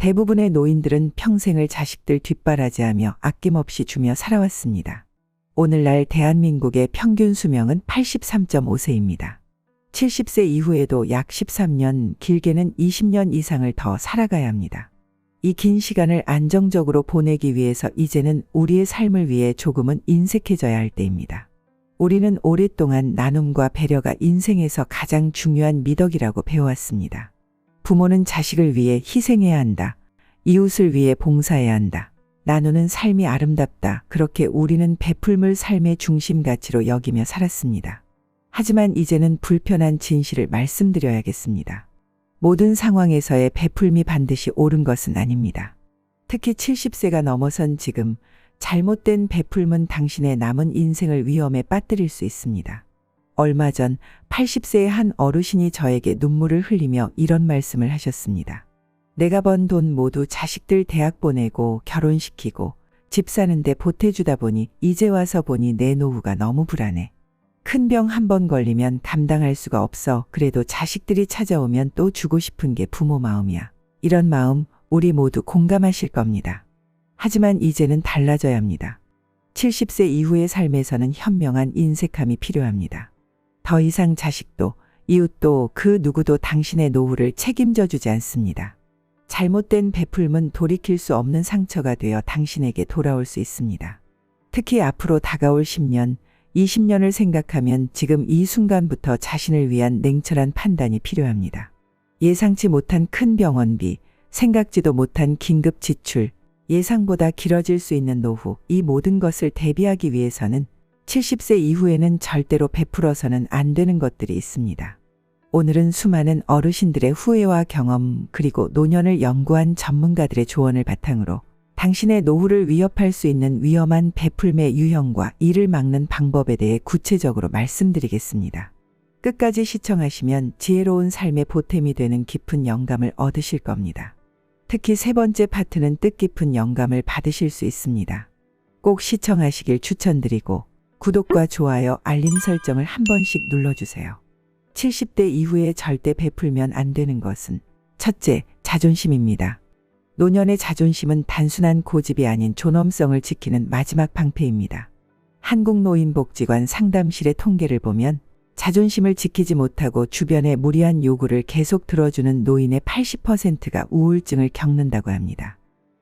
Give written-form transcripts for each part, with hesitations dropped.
대부분의 노인들은 평생을 자식들 뒷바라지하며 아낌없이 주며 살아왔습니다. 오늘날 대한민국의 평균 수명은 83.5세입니다. 70세 이후에도 약 13년, 길게는 20년 이상을 더 살아가야 합니다. 이 긴 시간을 안정적으로 보내기 위해서 이제는 우리의 삶을 위해 조금은 인색해져야 할 때입니다. 우리는 오랫동안 나눔과 배려가 인생에서 가장 중요한 미덕이라고 배워왔습니다. 부모는 자식을 위해 희생해야 한다. 이웃을 위해 봉사해야 한다. 나누는 삶이 아름답다. 그렇게 우리는 베풀물 삶의 중심 가치로 여기며 살았습니다. 하지만 이제는 불편한 진실을 말씀드려야겠습니다. 모든 상황에서의 베풀미 반드시 옳은 것은 아닙니다. 특히 70세가 넘어선 지금 잘못된 베풀문 당신의 남은 인생을 위험에 빠뜨릴 수 있습니다. 얼마 전 80세의 한 어르신이 저에게 눈물을 흘리며 이런 말씀을 하셨습니다. 내가 번 돈 모두 자식들 대학 보내고 결혼시키고 집 사는데 보태주다 보니 이제 와서 보니 내 노후가 너무 불안해. 큰 병 한 번 걸리면 감당할 수가 없어. 그래도 자식들이 찾아오면 또 주고 싶은 게 부모 마음이야. 이런 마음 우리 모두 공감하실 겁니다. 하지만 이제는 달라져야 합니다. 70세 이후의 삶에서는 현명한 인색함이 필요합니다. 더 이상 자식도 이웃도 그 누구도 당신의 노후를 책임져 주지 않습니다. 잘못된 베풀문 돌이킬 수 없는 상처가 되어 당신에게 돌아올 수 있습니다. 특히 앞으로 다가올 10년, 20년을 생각하면 지금 이 순간부터 자신을 위한 냉철한 판단이 필요합니다. 예상치 못한 큰 병원비, 생각지도 못한 긴급 지출, 예상보다 길어질 수 있는 노후, 이 모든 것을 대비하기 위해서는 70세 이후에는 절대로 베풀어서는 안 되는 것들이 있습니다. 오늘은 수많은 어르신들의 후회와 경험 그리고 노년을 연구한 전문가들의 조언을 바탕으로 당신의 노후를 위협할 수 있는 위험한 베풀매 유형과 이를 막는 방법에 대해 구체적으로 말씀드리겠습니다. 끝까지 시청하시면 지혜로운 삶의 보탬이 되는 깊은 영감을 얻으실 겁니다. 특히 세 번째 파트는 뜻깊은 영감을 받으실 수 있습니다. 꼭 시청하시길 추천드리고 구독과 좋아요, 알림 설정을 한 번씩 눌러주세요. 70대 이후에 절대 베풀면 안 되는 것은 첫째, 자존심입니다. 노년의 자존심은 단순한 고집이 아닌 존엄성을 지키는 마지막 방패입니다. 한국노인복지관 상담실의 통계를 보면 자존심을 지키지 못하고 주변의 무리한 요구를 계속 들어주는 노인의 80%가 우울증을 겪는다고 합니다.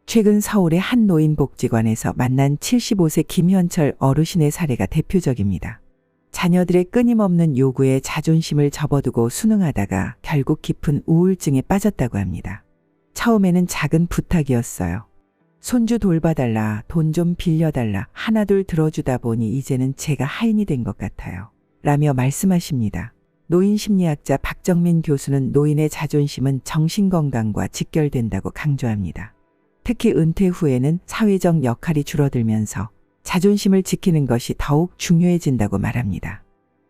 최근 서울의 한 노인복지관에서 만난 75세 김현철 어르신의 사례가 대표적입니다. 자녀들의 끊임없는 요구에 자존심을 접어두고 순응하다가 결국 깊은 우울증에 빠졌다고 합니다. 처음에는 작은 부탁이었어요. 손주 돌봐달라, 돈 좀 빌려달라, 하나둘 들어주다 보니 이제는 제가 하인이 된 것 같아요. 라며 말씀하십니다. 노인심리학자 박정민 교수는 노인의 자존심은 정신건강과 직결된다고 강조합니다. 특히 은퇴 후에는 사회적 역할이 줄어들면서 자존심을 지키는 것이 더욱 중요해진다고 말합니다.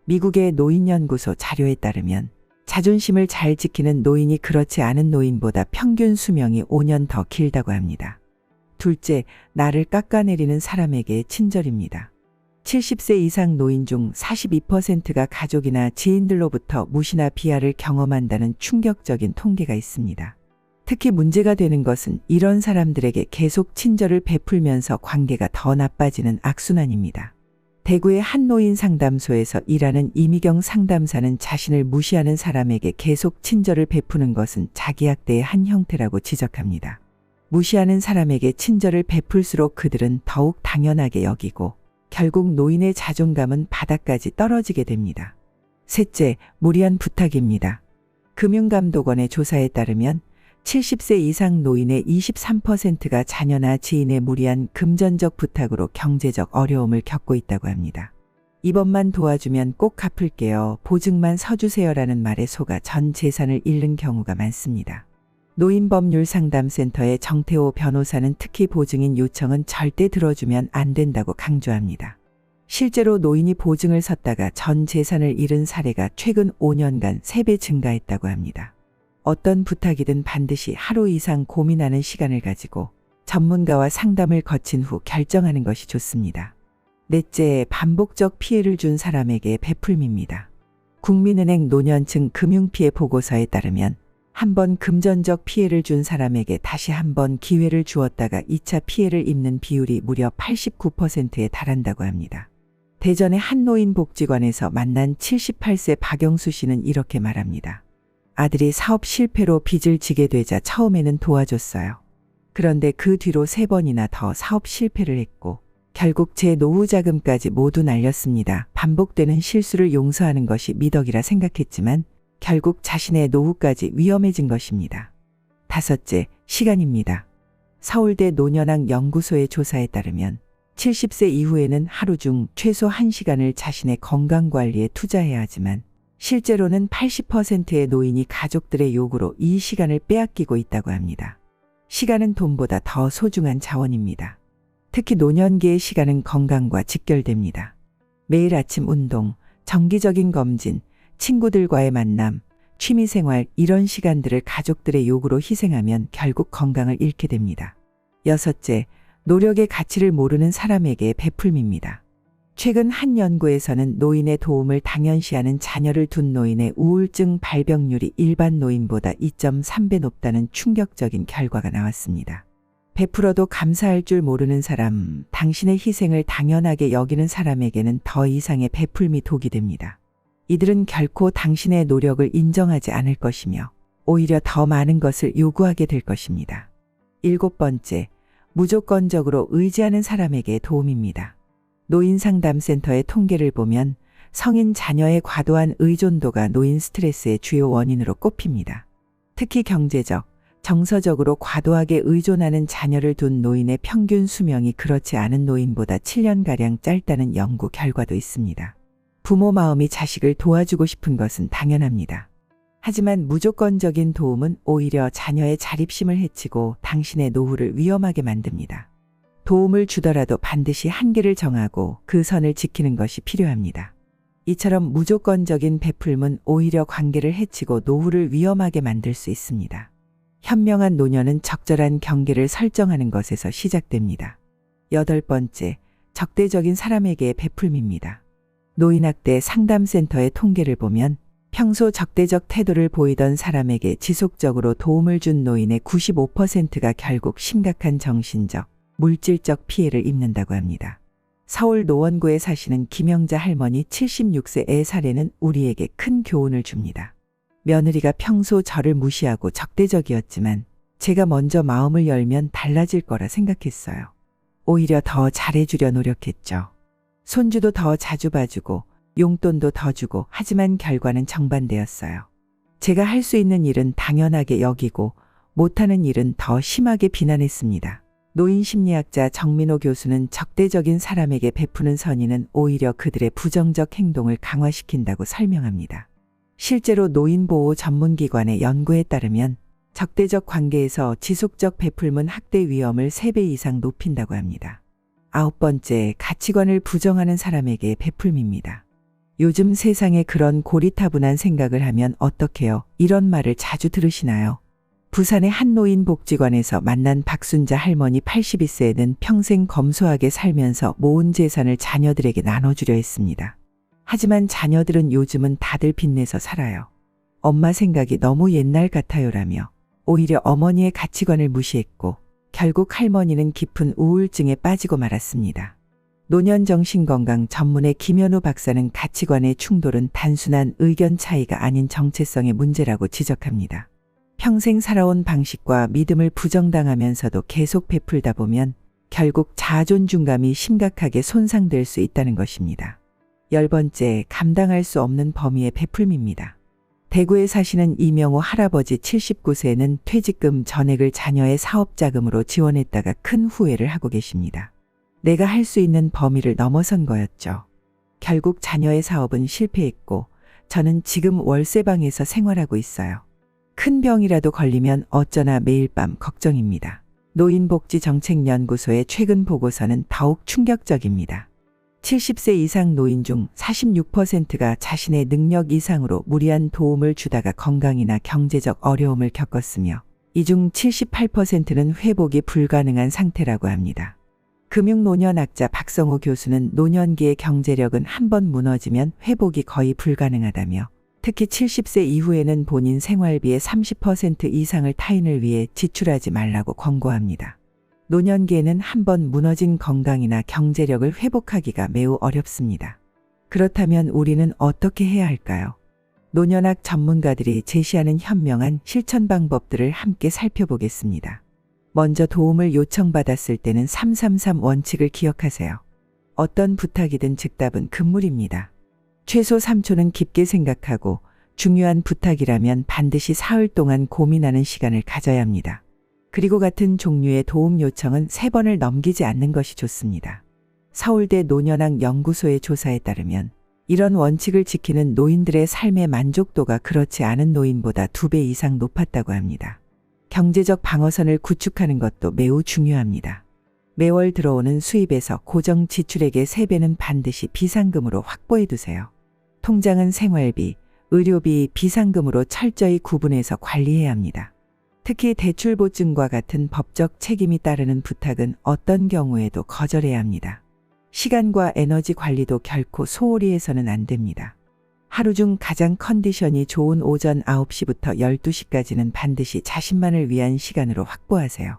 미국의 노인연구소 자료에 따르면 자존심을 잘 지키는 노인이 그렇지 않은 노인보다 평균 수명이 5년 더 길다고 합니다. 둘째, 나를 깎아내리는 사람에게 친절입니다. 70세 이상 노인 중 42%가 가족이나 지인들로부터 무시나 비하를 경험한다는 충격적인 통계가 있습니다. 특히 문제가 되는 것은 이런 사람들에게 계속 친절을 베풀면서 관계가 더 나빠지는 악순환입니다. 대구의 한 노인 상담소에서 일하는 이미경 상담사는 자신을 무시하는 사람에게 계속 친절을 베푸는 것은 자기학대의 한 형태라고 지적합니다. 무시하는 사람에게 친절을 베풀수록 그들은 더욱 당연하게 여기고 결국 노인의 자존감은 바닥까지 떨어지게 됩니다. 셋째, 무리한 부탁입니다. 금융감독원의 조사에 따르면 70세 이상 노인의 23%가 자녀나 지인의 무리한 금전적 부탁으로 경제적 어려움을 겪고 있다고 합니다. 이번만 도와주면 꼭 갚을게요. 보증만 서주세요라는 말에 속아 전 재산을 잃는 경우가 많습니다. 노인법률상담센터의 정태호 변호사는 특히 보증인 요청은 절대 들어주면 안 된다고 강조합니다. 실제로 노인이 보증을 섰다가 전 재산을 잃은 사례가 최근 5년간 3배 증가했다고 합니다. 어떤 부탁이든 반드시 하루 이상 고민하는 시간을 가지고 전문가와 상담을 거친 후 결정하는 것이 좋습니다. 넷째, 반복적 피해를 준 사람에게 베풀미입니다. 국민은행 노년층 금융피해 보고서에 따르면 한 번 금전적 피해를 준 사람에게 다시 한 번 기회를 주었다가 2차 피해를 입는 비율이 무려 89%에 달한다고 합니다. 대전의 한 노인복지관에서 만난 78세 박영수 씨는 이렇게 말합니다. 아들이 사업 실패로 빚을 지게 되자 처음에는 도와줬어요. 그런데 그 뒤로 3번이나 더 사업 실패를 했고 결국 제 노후 자금까지 모두 날렸습니다. 반복되는 실수를 용서하는 것이 미덕이라 생각했지만 결국 자신의 노후까지 위험해진 것입니다. 5째, 시간입니다. 서울대 노년학 연구소의 조사에 따르면 70세 이후에는 하루 중 최소 1시간을 자신의 건강관리에 투자해야 하지만 실제로는 80%의 노인이 가족들의 요구로 이 시간을 빼앗기고 있다고 합니다. 시간은 돈보다 더 소중한 자원입니다. 특히 노년기의 시간은 건강과 직결됩니다. 매일 아침 운동, 정기적인 검진, 친구들과의 만남, 취미생활 이런 시간들을 가족들의 요구로 희생하면 결국 건강을 잃게 됩니다. 6째, 노력의 가치를 모르는 사람에게 베풀미입니다. 최근 한 연구에서는 노인의 도움을 당연시하는 자녀를 둔 노인의 우울증 발병률이 일반 노인보다 2.3배 높다는 충격적인 결과가 나왔습니다. 베풀어도 감사할 줄 모르는 사람, 당신의 희생을 당연하게 여기는 사람에게는 더 이상의 베풀미 독이 됩니다. 이들은 결코 당신의 노력을 인정하지 않을 것이며 오히려 더 많은 것을 요구하게 될 것입니다. 7번째, 무조건적으로 의지하는 사람에게 도움입니다. 노인상담센터의 통계를 보면 성인 자녀의 과도한 의존도가 노인 스트레스의 주요 원인으로 꼽힙니다. 특히 경제적, 정서적으로 과도하게 의존하는 자녀를 둔 노인의 평균 수명이 그렇지 않은 노인보다 7년가량 짧다는 연구 결과도 있습니다. 부모 마음이 자식을 도와주고 싶은 것은 당연합니다. 하지만 무조건적인 도움은 오히려 자녀의 자립심을 해치고 당신의 노후를 위험하게 만듭니다. 도움을 주더라도 반드시 한계를 정하고 그 선을 지키는 것이 필요합니다. 이처럼 무조건적인 베풀음은 오히려 관계를 해치고 노후를 위험하게 만들 수 있습니다. 현명한 노년은 적절한 경계를 설정하는 것에서 시작됩니다. 8번째, 적대적인 사람에게 베풀미입니다. 노인학대 상담센터의 통계를 보면 평소 적대적 태도를 보이던 사람에게 지속적으로 도움을 준 노인의 95%가 결국 심각한 정신적, 물질적 피해를 입는다고 합니다. 서울 노원구에 사시는 김영자 할머니 76세의 사례는 우리에게 큰 교훈을 줍니다. 며느리가 평소 저를 무시하고 적대적이었지만 제가 먼저 마음을 열면 달라질 거라 생각했어요. 오히려 더 잘해주려 노력했죠. 손주도 더 자주 봐주고 용돈도 더 주고 하지만 결과는 정반대였어요. 제가 할 수 있는 일은 당연하게 여기고 못하는 일은 더 심하게 비난했습니다. 노인심리학자 정민호 교수는 적대적인 사람에게 베푸는 선의는 오히려 그들의 부정적 행동을 강화시킨다고 설명합니다. 실제로 노인보호 전문기관의 연구에 따르면 적대적 관계에서 지속적 베풀문 학대 위험을 3배 이상 높인다고 합니다. 9번째, 가치관을 부정하는 사람에게 베풀미입니다. 요즘 세상에 그런 고리타분한 생각을 하면 어떡해요? 이런 말을 자주 들으시나요? 부산의 한 노인복지관에서 만난 박순자 할머니 82세는 평생 검소하게 살면서 모은 재산을 자녀들에게 나눠주려 했습니다. 하지만 자녀들은 요즘은 다들 빚내서 살아요. 엄마 생각이 너무 옛날 같아요라며 오히려 어머니의 가치관을 무시했고 결국 할머니는 깊은 우울증에 빠지고 말았습니다. 노년정신건강 전문의 김현우 박사는 가치관의 충돌은 단순한 의견 차이가 아닌 정체성의 문제라고 지적합니다. 평생 살아온 방식과 믿음을 부정당하면서도 계속 베풀다 보면 결국 자아존중감이 심각하게 손상될 수 있다는 것입니다. 10번째, 감당할 수 없는 범위의 베풀미입니다. 대구에 사시는 이명호 할아버지 79세는 퇴직금 전액을 자녀의 사업자금으로 지원했다가 큰 후회를 하고 계십니다. 내가 할 수 있는 범위를 넘어선 거였죠. 결국 자녀의 사업은 실패했고 저는 지금 월세방에서 생활하고 있어요. 큰 병이라도 걸리면 어쩌나 매일 밤 걱정입니다. 노인복지정책연구소의 최근 보고서는 더욱 충격적입니다. 70세 이상 노인 중 46%가 자신의 능력 이상으로 무리한 도움을 주다가 건강이나 경제적 어려움을 겪었으며 이 중 78%는 회복이 불가능한 상태라고 합니다. 금융노년학자 박성호 교수는 노년기의 경제력은 한번 무너지면 회복이 거의 불가능하다며 특히 70세 이후에는 본인 생활비의 30% 이상을 타인을 위해 지출하지 말라고 권고합니다. 노년기에는 한번 무너진 건강이나 경제력을 회복하기가 매우 어렵습니다. 그렇다면 우리는 어떻게 해야 할까요? 노년학 전문가들이 제시하는 현명한 실천 방법들을 함께 살펴보겠습니다. 먼저 도움을 요청받았을 때는 333 원칙을 기억하세요. 어떤 부탁이든 즉답은 금물입니다. 최소 3초는 깊게 생각하고 중요한 부탁이라면 반드시 사흘 동안 고민하는 시간을 가져야 합니다. 그리고 같은 종류의 도움 요청은 3번을 넘기지 않는 것이 좋습니다. 서울대 노년학 연구소의 조사에 따르면 이런 원칙을 지키는 노인들의 삶의 만족도가 그렇지 않은 노인보다 2배 이상 높았다고 합니다. 경제적 방어선을 구축하는 것도 매우 중요합니다. 매월 들어오는 수입에서 고정 지출액의 3배는 반드시 비상금으로 확보해 두세요. 통장은 생활비, 의료비, 비상금으로 철저히 구분해서 관리해야 합니다. 특히 대출 보증과 같은 법적 책임이 따르는 부탁은 어떤 경우에도 거절해야 합니다. 시간과 에너지 관리도 결코 소홀히 해서는 안 됩니다. 하루 중 가장 컨디션이 좋은 오전 9시부터 12시까지는 반드시 자신만을 위한 시간으로 확보하세요.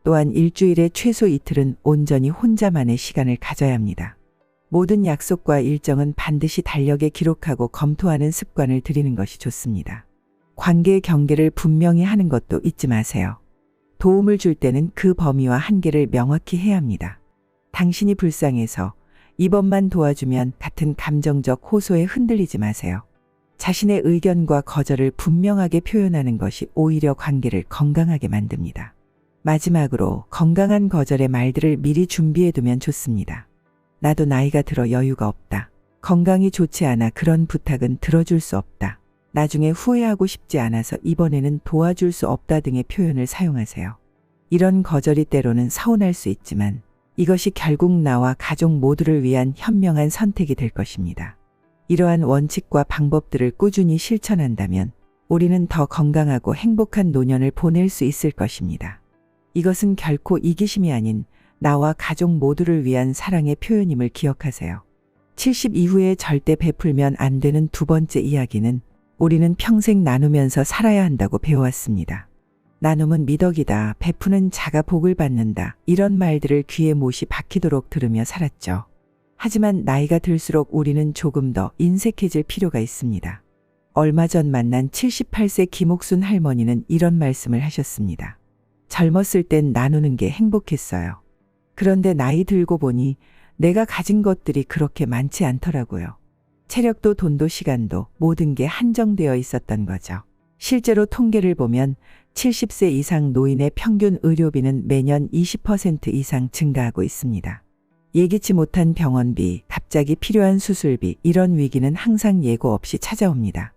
또한 일주일에 최소 이틀은 온전히 혼자만의 시간을 가져야 합니다. 모든 약속과 일정은 반드시 달력에 기록하고 검토하는 습관을 들이는 것이 좋습니다. 관계의 경계를 분명히 하는 것도 잊지 마세요. 도움을 줄 때는 그 범위와 한계를 명확히 해야 합니다. 당신이 불쌍해서 이번만 도와주면 같은 감정적 호소에 흔들리지 마세요. 자신의 의견과 거절을 분명하게 표현하는 것이 오히려 관계를 건강하게 만듭니다. 마지막으로 건강한 거절의 말들을 미리 준비해두면 좋습니다. 나도 나이가 들어 여유가 없다. 건강이 좋지 않아 그런 부탁은 들어줄 수 없다. 나중에 후회하고 싶지 않아서 이번에는 도와줄 수 없다 등의 표현을 사용하세요. 이런 거절이 때로는 서운할 수 있지만 이것이 결국 나와 가족 모두를 위한 현명한 선택이 될 것입니다. 이러한 원칙과 방법들을 꾸준히 실천한다면 우리는 더 건강하고 행복한 노년을 보낼 수 있을 것입니다. 이것은 결코 이기심이 아닌 나와 가족 모두를 위한 사랑의 표현임을 기억하세요. 70 이후에 절대 베풀면 안 되는 두 번째 이야기는 우리는 평생 나누면서 살아야 한다고 배워왔습니다. 나눔은 미덕이다. 베푸는 자가 복을 받는다. 이런 말들을 귀에 못이 박히도록 들으며 살았죠. 하지만 나이가 들수록 우리는 조금 더 인색해질 필요가 있습니다. 얼마 전 만난 78세 김옥순 할머니는 이런 말씀을 하셨습니다. 젊었을 땐 나누는 게 행복했어요. 그런데 나이 들고 보니 내가 가진 것들이 그렇게 많지 않더라고요. 체력도 돈도 시간도 모든 게 한정되어 있었던 거죠. 실제로 통계를 보면 70세 이상 노인의 평균 의료비는 매년 20% 이상 증가하고 있습니다. 예기치 못한 병원비, 갑자기 필요한 수술비, 이런 위기는 항상 예고 없이 찾아옵니다.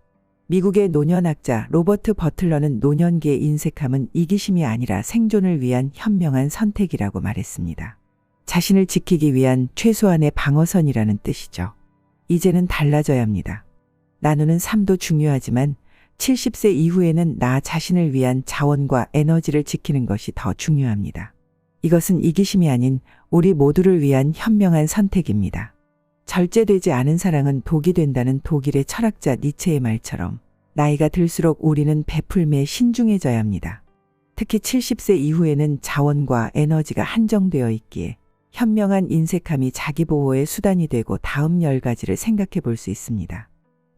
미국의 노년학자 로버트 버틀러는 노년기의 인색함은 이기심이 아니라 생존을 위한 현명한 선택이라고 말했습니다. 자신을 지키기 위한 최소한의 방어선이라는 뜻이죠. 이제는 달라져야 합니다. 나누는 삶도 중요하지만 70세 이후에는 나 자신을 위한 자원과 에너지를 지키는 것이 더 중요합니다. 이것은 이기심이 아닌 우리 모두를 위한 현명한 선택입니다. 절제되지 않은 사랑은 독이 된다는 독일의 철학자 니체의 말처럼 나이가 들수록 우리는 베풀매에 신중해져야 합니다. 특히 70세 이후에는 자원과 에너지가 한정되어 있기에 현명한 인색함이 자기보호의 수단이 되고 다음 10가지를 생각해 볼 수 있습니다.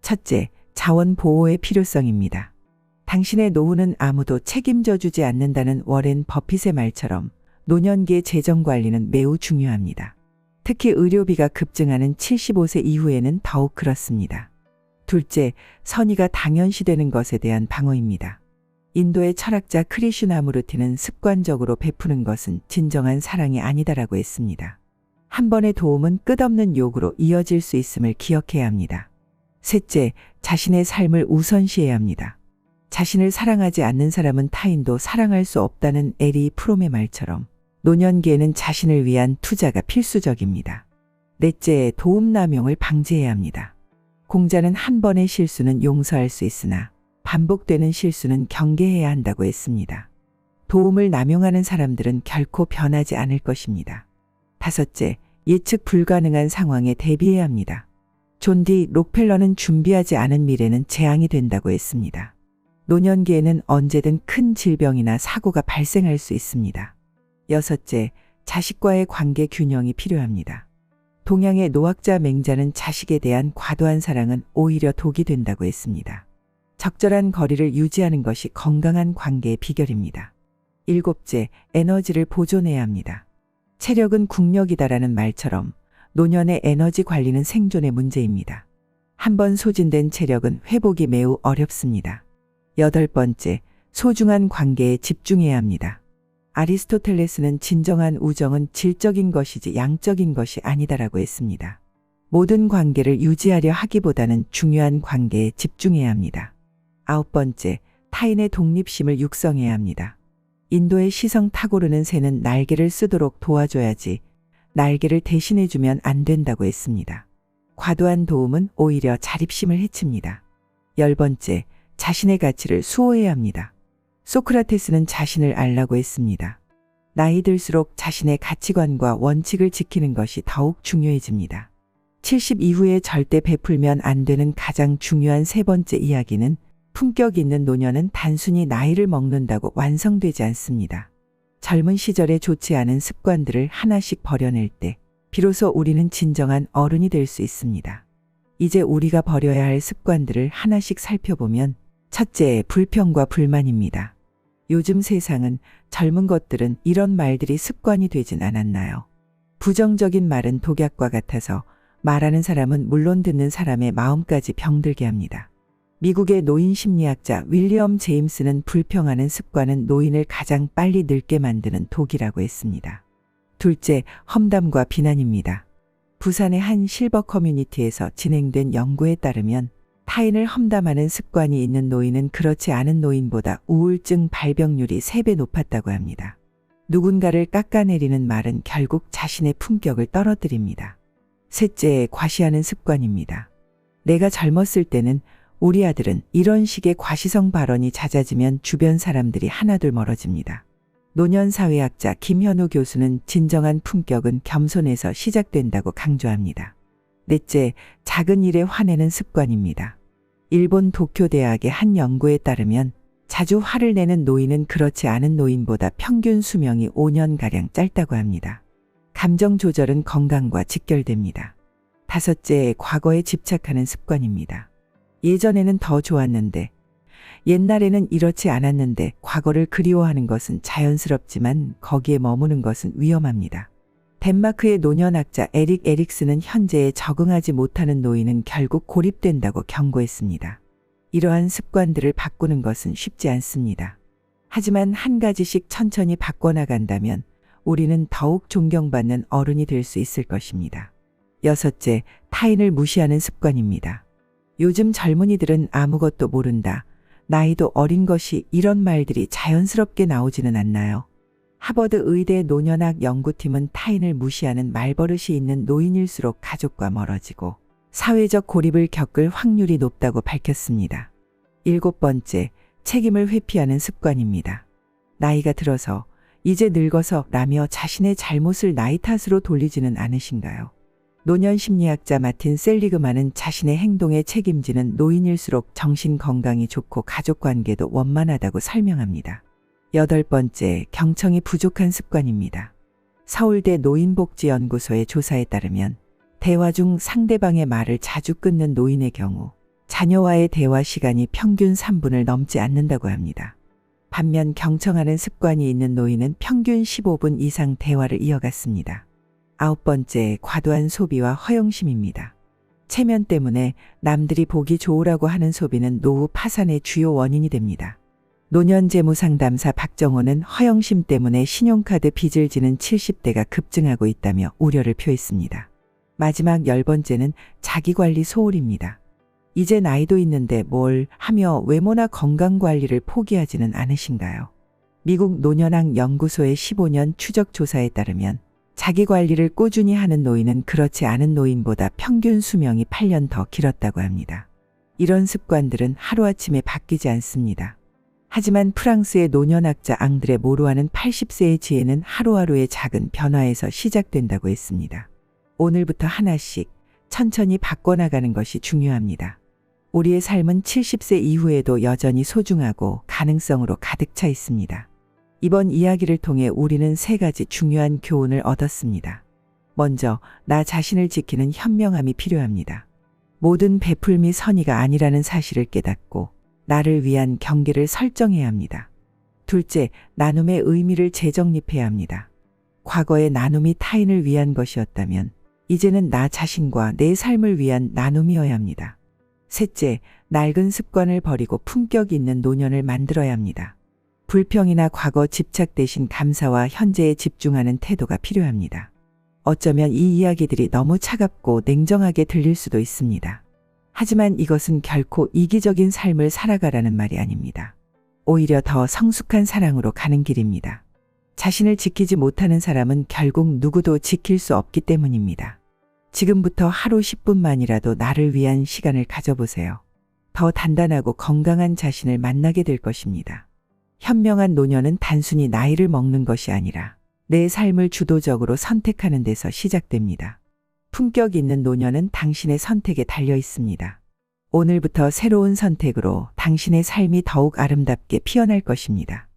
첫째, 자원 보호의 필요성입니다. 당신의 노후는 아무도 책임져 주지 않는다는 워렌 버핏의 말처럼 노년기의 재정 관리는 매우 중요합니다. 특히 의료비가 급증하는 75세 이후에는 더욱 그렇습니다. 둘째, 선의가 당연시되는 것에 대한 방어입니다. 인도의 철학자 크리슈나무르티는 습관적으로 베푸는 것은 진정한 사랑이 아니다라고 했습니다. 한 번의 도움은 끝없는 요구로 이어질 수 있음을 기억해야 합니다. 셋째, 자신의 삶을 우선시해야 합니다. 자신을 사랑하지 않는 사람은 타인도 사랑할 수 없다는 에리 프롬의 말처럼 노년기에는 자신을 위한 투자가 필수적입니다. 넷째, 도움 남용을 방지해야 합니다. 공자는 한 번의 실수는 용서할 수 있으나 반복되는 실수는 경계해야 한다고 했습니다. 도움을 남용하는 사람들은 결코 변하지 않을 것입니다. 다섯째, 예측 불가능한 상황에 대비해야 합니다. 존 디 록펠러는 준비하지 않은 미래는 재앙이 된다고 했습니다. 노년기에는 언제든 큰 질병이나 사고가 발생할 수 있습니다. 여섯째, 자식과의 관계 균형이 필요합니다. 동양의 노학자 맹자는 자식에 대한 과도한 사랑은 오히려 독이 된다고 했습니다. 적절한 거리를 유지하는 것이 건강한 관계의 비결입니다. 일곱째, 에너지를 보존해야 합니다. 체력은 국력이다라는 말처럼 노년의 에너지 관리는 생존의 문제입니다. 한번 소진된 체력은 회복이 매우 어렵습니다. 여덟 번째, 소중한 관계에 집중해야 합니다. 아리스토텔레스는 진정한 우정은 질적인 것이지 양적인 것이 아니다라고 했습니다. 모든 관계를 유지하려 하기보다는 중요한 관계에 집중해야 합니다. 아홉 번째, 타인의 독립심을 육성해야 합니다. 인도의 시성 탁오르는 새는 날개를 쓰도록 도와줘야지 날개를 대신해주면 안 된다고 했습니다. 과도한 도움은 오히려 자립심을 해칩니다. 열 번째, 자신의 가치를 수호해야 합니다. 소크라테스는 자신을 알라고 했습니다. 나이 들수록 자신의 가치관과 원칙을 지키는 것이 더욱 중요해집니다. 70 이후에 절대 베풀면 안 되는 가장 중요한 세 번째 이야기는 품격 있는 노년은 단순히 나이를 먹는다고 완성되지 않습니다. 젊은 시절에 좋지 않은 습관들을 하나씩 버려낼 때 비로소 우리는 진정한 어른이 될 수 있습니다. 이제 우리가 버려야 할 습관들을 하나씩 살펴보면 첫째, 불평과 불만입니다. 요즘 세상은 젊은 것들은 이런 말들이 습관이 되진 않았나요? 부정적인 말은 독약과 같아서 말하는 사람은 물론 듣는 사람의 마음까지 병들게 합니다. 미국의 노인 심리학자 윌리엄 제임스는 불평하는 습관은 노인을 가장 빨리 늙게 만드는 독이라고 했습니다. 둘째, 험담과 비난입니다. 부산의 한 실버 커뮤니티에서 진행된 연구에 따르면 타인을 험담하는 습관이 있는 노인은 그렇지 않은 노인보다 우울증 발병률이 3배 높았다고 합니다. 누군가를 깎아내리는 말은 결국 자신의 품격을 떨어뜨립니다. 셋째, 과시하는 습관입니다. 내가 젊었을 때는 우리 아들은 이런 식의 과시성 발언이 잦아지면 주변 사람들이 하나둘 멀어집니다. 노년사회학자 김현우 교수는 진정한 품격은 겸손에서 시작된다고 강조합니다. 넷째, 작은 일에 화내는 습관입니다. 일본 도쿄대학의 한 연구에 따르면 자주 화를 내는 노인은 그렇지 않은 노인보다 평균 수명이 5년가량 짧다고 합니다. 감정 조절은 건강과 직결됩니다. 다섯째, 과거에 집착하는 습관입니다. 예전에는 더 좋았는데, 옛날에는 이렇지 않았는데 과거를 그리워하는 것은 자연스럽지만 거기에 머무는 것은 위험합니다. 덴마크의 노년학자 에릭 에릭스는 현재에 적응하지 못하는 노인은 결국 고립된다고 경고했습니다. 이러한 습관들을 바꾸는 것은 쉽지 않습니다. 하지만 한 가지씩 천천히 바꿔나간다면 우리는 더욱 존경받는 어른이 될 수 있을 것입니다. 여섯째, 타인을 무시하는 습관입니다. 요즘 젊은이들은 아무것도 모른다. 나이도 어린 것이 이런 말들이 자연스럽게 나오지는 않나요? 하버드 의대 노년학 연구팀은 타인을 무시하는 말버릇이 있는 노인일수록 가족과 멀어지고 사회적 고립을 겪을 확률이 높다고 밝혔습니다. 일곱 번째, 책임을 회피하는 습관입니다. 나이가 들어서 이제 늙어서 라며 자신의 잘못을 나이 탓으로 돌리지는 않으신가요? 노년 심리학자 마틴 셀리그만은 자신의 행동에 책임지는 노인일수록 정신 건강이 좋고 가족 관계도 원만하다고 설명합니다. 여덟 번째, 경청이 부족한 습관입니다. 서울대 노인복지연구소의 조사에 따르면 대화 중 상대방의 말을 자주 끊는 노인의 경우 자녀와의 대화 시간이 평균 3분을 넘지 않는다고 합니다. 반면 경청하는 습관이 있는 노인은 평균 15분 이상 대화를 이어갔습니다. 아홉 번째, 과도한 소비와 허영심입니다. 체면 때문에 남들이 보기 좋으라고 하는 소비는 노후 파산의 주요 원인이 됩니다. 노년재무상담사 박정호는 허영심 때문에 신용카드 빚을 지는 70대가 급증하고 있다며 우려를 표했습니다. 마지막 열 번째는 자기관리 소홀입니다. 이제 나이도 있는데 뭘 하며 외모나 건강관리를 포기하지는 않으신가요? 미국 노년학 연구소의 15년 추적 조사에 따르면 자기관리를 꾸준히 하는 노인은 그렇지 않은 노인보다 평균 수명이 8년 더 길었다고 합니다. 이런 습관들은 하루아침에 바뀌지 않습니다. 하지만 프랑스의 노년학자 앙드레 모루아는 80세의 지혜는 하루하루의 작은 변화에서 시작된다고 했습니다. 오늘부터 하나씩 천천히 바꿔나가는 것이 중요합니다. 우리의 삶은 70세 이후에도 여전히 소중하고 가능성으로 가득 차 있습니다. 이번 이야기를 통해 우리는 세 가지 중요한 교훈을 얻었습니다. 먼저, 나 자신을 지키는 현명함이 필요합니다. 모든 베풀미 선의가 아니라는 사실을 깨닫고 나를 위한 경계를 설정해야 합니다. 둘째, 나눔의 의미를 재정립해야 합니다. 과거의 나눔이 타인을 위한 것이었다면 이제는 나 자신과 내 삶을 위한 나눔이어야 합니다. 셋째, 낡은 습관을 버리고 품격 있는 노년을 만들어야 합니다. 불평이나 과거 집착 대신 감사와 현재에 집중하는 태도가 필요합니다. 어쩌면 이 이야기들이 너무 차갑고 냉정하게 들릴 수도 있습니다. 하지만 이것은 결코 이기적인 삶을 살아가라는 말이 아닙니다. 오히려 더 성숙한 사랑으로 가는 길입니다. 자신을 지키지 못하는 사람은 결국 누구도 지킬 수 없기 때문입니다. 지금부터 하루 10분만이라도 나를 위한 시간을 가져보세요. 더 단단하고 건강한 자신을 만나게 될 것입니다. 현명한 노년은 단순히 나이를 먹는 것이 아니라 내 삶을 주도적으로 선택하는 데서 시작됩니다. 품격 있는 노년은 당신의 선택에 달려 있습니다. 오늘부터 새로운 선택으로 당신의 삶이 더욱 아름답게 피어날 것입니다.